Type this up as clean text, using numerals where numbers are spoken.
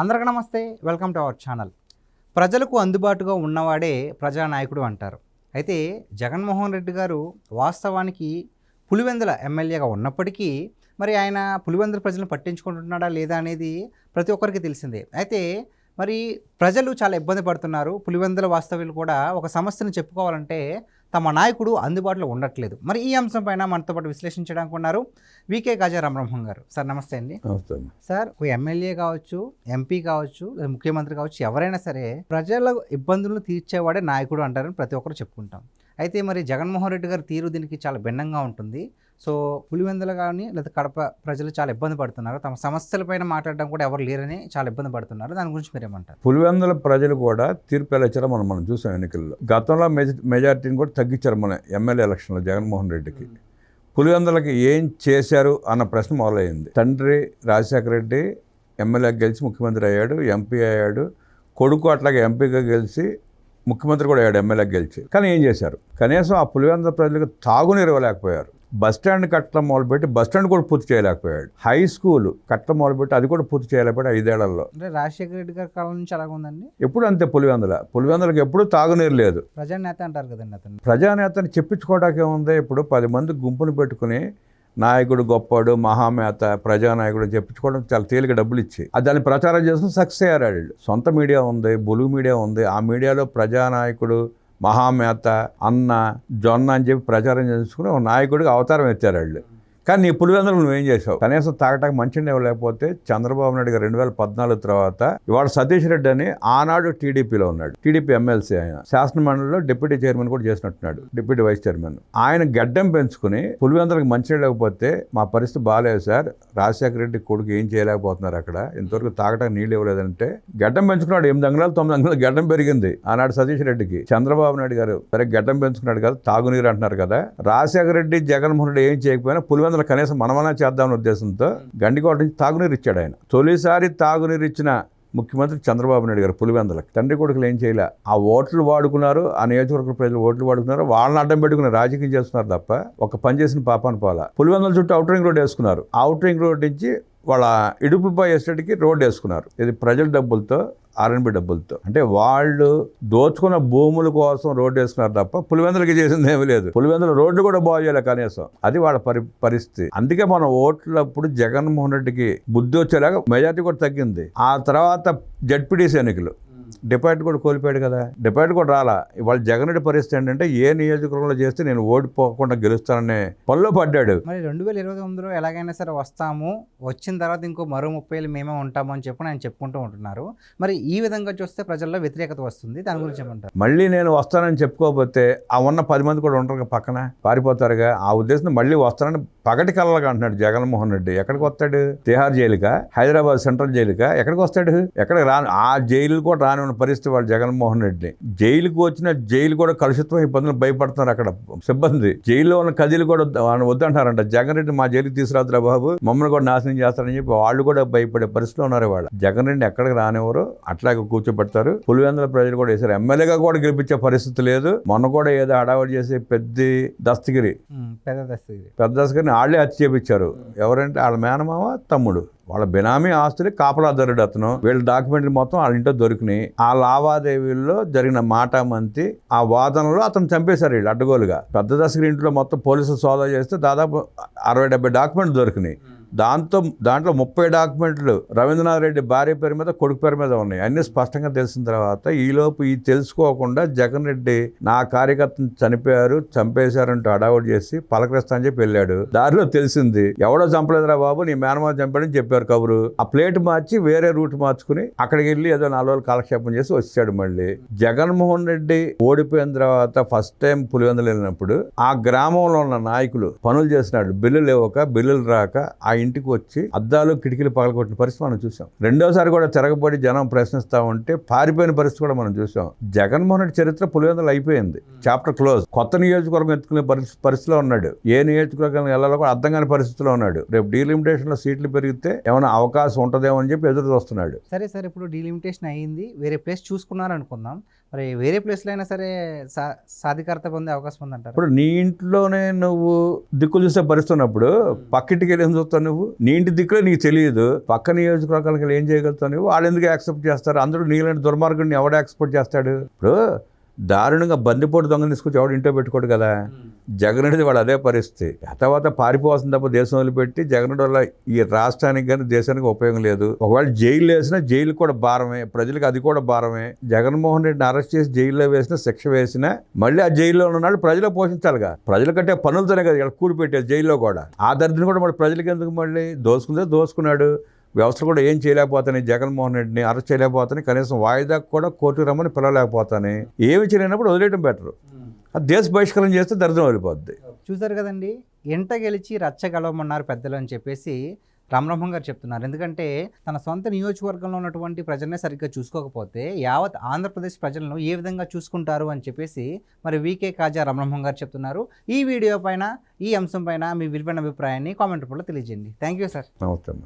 అందరికీ నమస్తే, welcome to our channel. ప్రజలకు అందుబాటుగా ఉన్నవాడే ప్రజానాయకుడు అంటారు. అయితే జగన్మోహన్ రెడ్డి గారు వాస్తవానికి పులివెందుల ఎమ్మెల్యేగా ఉన్నప్పటికీ మరి ఆయన పులివెందుల ప్రజలను పట్టించుకుంటున్నాడా లేదా అనేది ప్రతి ఒక్కరికి తెలిసిందే. అయితే మరి ప్రజలు చాలా ఇబ్బంది పడుతున్నారు. పులివెందుల వాస్తవ్యులు కూడా ఒక సమస్యను చెప్పుకోవాలంటే తమ నాయకుడు అందుబాటులో ఉండట్లేదు. మరి ఈ అంశం పైన మనతో పాటు విశ్లేషించడానికి ఉన్నారు వికే గాజా రామబ్రహ్మం గారు. సార్ నమస్తే అండి. సార్, ఒక ఎమ్మెల్యే కావచ్చు, ఎంపీ కావచ్చు, లేదా ముఖ్యమంత్రి కావచ్చు, ఎవరైనా సరే ప్రజల ఇబ్బందులను తీర్చేవాడే నాయకుడు అంటారని ప్రతి ఒక్కరు చెప్పుకుంటాం. అయితే మరి జగన్మోహన్ రెడ్డి గారి తీరు దీనికి చాలా భిన్నంగా ఉంటుంది. సో పులివెందుల కానీ లేదా కడప ప్రజలు చాలా ఇబ్బంది పడుతున్నారు. తమ సమస్యలపైన మాట్లాడడం కూడా ఎవరు లేరని చాలా ఇబ్బంది పడుతున్నారు. దాని గురించి మీరేమంటారు? పులివెందుల ప్రజలు కూడా తీర్పు ఎలా ఇచ్చారో మనం చూసాం ఎన్నికల్లో. గతంలో మెజార్టీని కూడా తగ్గించారు మన ఎమ్మెల్యే ఎలక్షన్లో జగన్మోహన్ రెడ్డికి. పులివెందులకి ఏం చేశారు అన్న ప్రశ్న మొదలైంది. తండ్రి రాజశేఖర రెడ్డి ఎమ్మెల్యేగా గెలిచి ముఖ్యమంత్రి అయ్యాడు, ఎంపీ అయ్యాడు. కొడుకు అట్లాగే ఎంపీగా గెలిచి ముఖ్యమంత్రి కూడా అయ్యాడు ఎమ్మెల్యేగా గెలిచి. కానీ ఏం చేశారు? కనీసం ఆ పులివెందుల ప్రజలకు తాగునీరు ఇవ్వలేకపోయారు. బస్టాండ్ కట్టడం మొదలుపెట్టి బస్టాండ్ కూడా పూర్తి చేయలేకపోయాడు. హై స్కూల్ కట్టడం మొదలుపెట్టి అది కూడా పూర్తి చేయలేకపోయాడు 5 ఏళ్లలో. అంటే రాజశేఖర రెడ్డి గారి కాలం నుంచి అలాగ ఉందండి. ఎప్పుడు అంతే. పులివెందులకు ఎప్పుడు తాగునీరు లేదు. ప్రజానేత అంటారు కదండి అతను. ప్రజానేతని చెప్పించుకోవడానికి ఏముంది? ఇప్పుడు 10 మంది గుంపును పెట్టుకుని నాయకుడు గొప్పవాడు, మహామేత, ప్రజానాయకుడు చెప్పించుకోవడం చాలా తేలిక డబ్బులు ఇచ్చి దాన్ని ప్రచారం చేసుకుని సక్సెస్ అయ్యారు వాళ్ళు. సొంత మీడియా ఉంది, బులుగు మీడియా ఉంది. ఆ మీడియాలో ప్రజానాయకుడు, మహామేత, అన్న, జొన్న అని చెప్పి ప్రచారం చేసుకుని ఒక నాయకుడికి అవతారం ఎత్తారు వాళ్ళు. కానీ నీ పులివెందులు నువ్వేం చేసావు? కనీసం తాగటానికి మంచినీళ్ళు ఇవ్వలేకపోతే చంద్రబాబు నాయుడు గారు 2014 తర్వాత ఇవాళ సతీష్ రెడ్డి అని ఆనాడు టీడీపీలో ఉన్నాడు, టీడీపీ ఎమ్మెల్సీ. ఆయన శాసనమండలిలో డిప్యూటీ చైర్మన్ కూడా చేసినట్టున్నాడు, డిప్యూటీ వైస్ చైర్మన్. ఆయన గడ్డం పెంచుకుని పులివెందులకు మంచినీళ్ళు ఇవ్వకపోతే మా పరిస్థితి బాగాలేదు సార్, రాజశేఖర రెడ్డి కొడుకు ఏం చేయలేకపోతున్నారు, అక్కడ ఇంతవరకు తాగటానికి నీళ్ళు ఇవ్వలేదంటే గడ్డం పెంచుకున్నాడు. 8 అంగుళాలు 9 అంగుళాలు గడ్డం పెరిగింది ఆనాడు సతీష్ రెడ్డికి. చంద్రబాబు నాయుడు గారు సరే గడ్డం పెంచుకున్నాడు కదా, తాగునీరు అంటున్నారు కదా. రాజశేఖర రెడ్డి, జగన్మోహన్ రెడ్డి ఏం చేయకపోయినా పులివెందులు కనీసం మనమన్నా చేద్దామనే ఉద్దేశంతో గండికోట నుంచి తాగునీరు ఇచ్చాడు ఆయన. తొలిసారి తాగునీరు ఇచ్చిన ముఖ్యమంత్రి చంద్రబాబు నాయుడు గారు పులివెందులకు. తండ్రి కొడుకులు ఏం చేయలే. ఆ ఓట్లు వాడుకున్నారు, ఆ నియోజకవర్గ ప్రజలు ఓట్లు వాడుకున్నారు, వాళ్ళని అడ్డం పెట్టుకుని రాజకీయం చేస్తున్నారు తప్ప ఒక పని చేసిన పాపాన్ని పోలా. పులివెందుల చుట్టూ అవుటర్ రింగ్ రోడ్ వేసుకున్నారు. అవుటర్ రింగ్ రోడ్ నుంచి వాళ్ళ ఇడుపులపై ఎస్టేట్కి రోడ్డు వేసుకున్నారు. ఇది ప్రజల డబ్బులతో, ఆర్ఎన్బి డబ్బులతో. అంటే వాళ్ళు దోచుకున్న భూముల కోసం రోడ్డు వేసుకున్నారు తప్ప పులివెందులకి చేసింది ఏమీ లేదు. పులివెందుల రోడ్డు కూడా బాగు చేయాలి కనీసం. అది వాళ్ళ పరిస్థితి. అందుకే మన ఓట్లప్పుడు జగన్మోహన్ రెడ్డికి బుద్ధి వచ్చేలాగా మెజార్టీ కూడా తగ్గింది. ఆ తర్వాత జడ్పీటీసీ ఎన్నికలు డిపాజిట్ కూడా కోల్పోయాడు కదా, డిపాజిట్ కూడా రాలా. ఇవాళ జగన్ రెడ్డి పరిస్థితి ఏంటంటే ఏ నియోజకవర్గంలో చేస్తే నేను ఓడిపోకుండా గెలుస్తాననే పనిలో పడ్డాడు. మరి 2029లో ఎలాగైనా సరే వస్తాము, వచ్చిన తర్వాత ఇంకో మరో 30 ఏళ్ళు మేమే ఉంటాము అని చెప్పి ఆయన చెప్పుకుంటూ ఉంటున్నారు. మరి ఈ విధంగా చూస్తే ప్రజల్లో వ్యతిరేకత వస్తుంది. దాని గురించి ఏమంటారు? మళ్ళీ నేను వస్తానని చెప్పుకోకపోతే ఆ ఉన్న 10 మంది కూడా ఉంటారు పక్కన, పారిపోతారుగా. ఆ ఉద్దేశం మళ్ళీ వస్తానని పగటి కలలుగా అంటున్నాడు జగన్మోహన్ రెడ్డి. ఎక్కడికి వస్తాడు? తిహార్ జైలుకా, హైదరాబాద్ సెంట్రల్ జైలుకా, ఎక్కడికి వస్తాడు? ఎక్కడికి రాను. ఆ జైలు కూడా రాని ఉన్న పరిస్థితి వాళ్ళు జగన్మోహన్ రెడ్డి. జైలుకు వచ్చిన జైలు కూడా కలుషిత్వం ఇబ్బందులు భయపడుతున్నారు అక్కడ సిబ్బంది. జైల్లో ఉన్న ఖైదీలు కూడా వద్దంటారంట. జగన్ రెడ్డి మా జైలుకి తీసుకురాదురా బాబు, మమ్మల్ని కూడా నాశనం చేస్తారని చెప్పి వాళ్ళు కూడా భయపడే పరిస్థితిలో ఉన్నారు. వాళ్ళు జగన్ రెడ్డి ఎక్కడికి రానివ్వరు, అట్లాగే కూర్చోబెడతారు. పులివెందుల ప్రజలు కూడా వేసారు. ఎమ్మెల్యేగా కూడా గెలిపించే పరిస్థితి లేదు. మొన్న కూడా ఏదో హడావడి చేసి పెద్ద దస్తగిరి వాళ్ళే హత్య చేపించారు. ఎవరంటే వాళ్ళ మేనమామ, తమ్ముడు, వాళ్ళ బినామీ ఆస్తులే కాపలాదారుడు అతను. వీళ్ళ డాక్యుమెంట్లు మొత్తం వాళ్ళ ఇంట్లో దొరికినాయి. ఆ లావాదేవీల్లో జరిగిన మాటామంతి, ఆ వాదనలో అతను చంపేశారు వీళ్ళు అడ్డగోలుగా. పెద్ద దశగిరి ఇంట్లో మొత్తం పోలీసులు సోదా చేస్తే దాదాపు 60-70 డాక్యుమెంట్లు దొరికినాయి. దాంట్లో 30 డాక్యుమెంట్లు రవీంద్రనాథ్ రెడ్డి భార్య పేరు మీద, కొడుకు పేరు మీద ఉన్నాయి. అన్ని స్పష్టంగా తెలిసిన తర్వాత ఈలోపు ఈ తెలుసుకోకుండా జగన్ రెడ్డి నా కార్యకర్తను చంపేశారంటూ అడావుడు చేసి పలకరిస్తా అని చెప్పి వెళ్ళాడు. దారిలో తెలిసింది ఎవడో చంపలేదురా బాబు, నీ మేనమామ చంపాడని చెప్పారు కబురు. ఆ ప్లేట్ మార్చి వేరే రూట్ మార్చుకుని అక్కడికి వెళ్ళి ఏదో 4 రోజులు కాలక్షేపం చేసి వచ్చాడు. మళ్ళీ జగన్మోహన్ రెడ్డి ఓడిపోయిన తర్వాత ఫస్ట్ టైం పులివెందులు వెళ్ళినప్పుడు ఆ గ్రామంలో ఉన్న నాయకులు పనులు చేసినాడు. బిల్లులు ఇవ్వక, బిల్లులు రాక ఆ ఇంటికి వచ్చి అద్దాలు కిటికీలు పగలగొట్టిన పరిస్థితి మనం చూసాం. రెండోసారి కూడా తిరగబడి జనం ప్రశ్నిస్తా ఉంటే పారిపోయిన పరిస్థితి కూడా మనం చూసాం. జగన్మోహన్ రెడ్డి చరిత్ర పులివెందులు అయిపోయింది, చాప్టర్ క్లోజ్. కొత్త నియోజకవర్గం ఎత్తుకునే పరిస్థితిలో ఉన్నాడు. ఏ నియోజకవర్గం వెళ్ళాలో కూడా అర్థం కాని పరిస్థితిలో ఉన్నాడు. రేపు డీలిమిటేషన్ లో సీట్లు పెరిగితే ఏమైనా అవకాశం ఉంటుందేమో అని చెప్పి ఎదురు చూస్తున్నాడు. సరే సార్, ఇప్పుడు డీలిమిటేషన్ అయ్యింది, వేరే ప్లేస్ చూసుకున్నారు అనుకుందాం. మరి వేరే ప్లేస్లో అయినా సరే సాధికారత పొందే అవకాశం ఉందంటారు. ఇప్పుడు నీ ఇంట్లోనే నువ్వు దిక్కులు చూస్తే భరిస్తున్నప్పుడు పక్కింటికి వెళ్ళి ఏం చూస్తావు నువ్వు? నీ ఇంటి దిక్కులో నీకు తెలియదు, పక్క నియోజకవర్గాలకు వెళ్ళి ఏం చేయగలుగుతావు నువ్వు? వాళ్ళు ఎందుకు యాక్సెప్ట్ చేస్తారు? అందరూ నీలాంటి దుర్మార్గుడిని ఎవడ యాక్సెప్ట్ చేస్తాడు? ఇప్పుడు దారుణంగా బందిపోటు దొంగ తీసుకొచ్చి ఎవడు ఇంట్లో పెట్టుకోడు కదా. జగన్ అనేది వాడు అదే పరిస్థితి. తర్వాత పారిపోవాల్సిన తప్ప దేశం వదిలిపెట్టి జగన్ వల్ల ఈ రాష్ట్రానికి కానీ దేశానికి ఉపయోగం లేదు. ఒకవేళ జైలు వేసినా జైలు కూడా భారమే, ప్రజలకు అది కూడా భారమే. జగన్మోహన్ రెడ్డిని అరెస్ట్ చేసి జైల్లో వేసినా, శిక్ష వేసినా మళ్ళీ ఆ జైల్లో ఉన్నాడు ప్రజలు పోషించాలిగా. ప్రజల కంటే పనులతోనే కదా ఇక్కడ కూడి పెట్టారు జైల్లో కూడా. ఆ దరిద్రం కూడా మరి ప్రజలకి ఎందుకు? మళ్ళీ దోసుకున్నాడు. వ్యవస్థ కూడా ఏం చేయలేకపోతాను, జగన్మోహన్ రెడ్డిని అరెస్ట్ చేయలేకపోతాను, కనీసం వాయిదా కూడా కోర్టుకు రమ్మని పిలవలేకపోతాను. ఏమి చేయలేనప్పుడు వదిలేయడం బెటరు. అది దేశ బహిష్కరణ చేస్తే దరిద్రం వెళ్ళిపోద్ది. చూసారు కదండి, ఎంట గెలిచి రచ్చ గెలవమన్నారు పెద్దలు అని చెప్పేసి రామబ్రహ్మం గారు చెప్తున్నారు. ఎందుకంటే తన సొంత నియోజకవర్గంలో ఉన్నటువంటి ప్రజల్ని సరిగ్గా చూసుకోకపోతే యావత్ ఆంధ్రప్రదేశ్ ప్రజలను ఏ విధంగా చూసుకుంటారు అని చెప్పేసి మరి వీకే కాజా రామబ్రహ్మం గారు చెప్తున్నారు. ఈ వీడియో పైన, ఈ అంశం పైన మీ విలువైన అభిప్రాయాన్ని కామెంట్ రూపంలో తెలియజేయండి. Thank you sir. నమస్తే.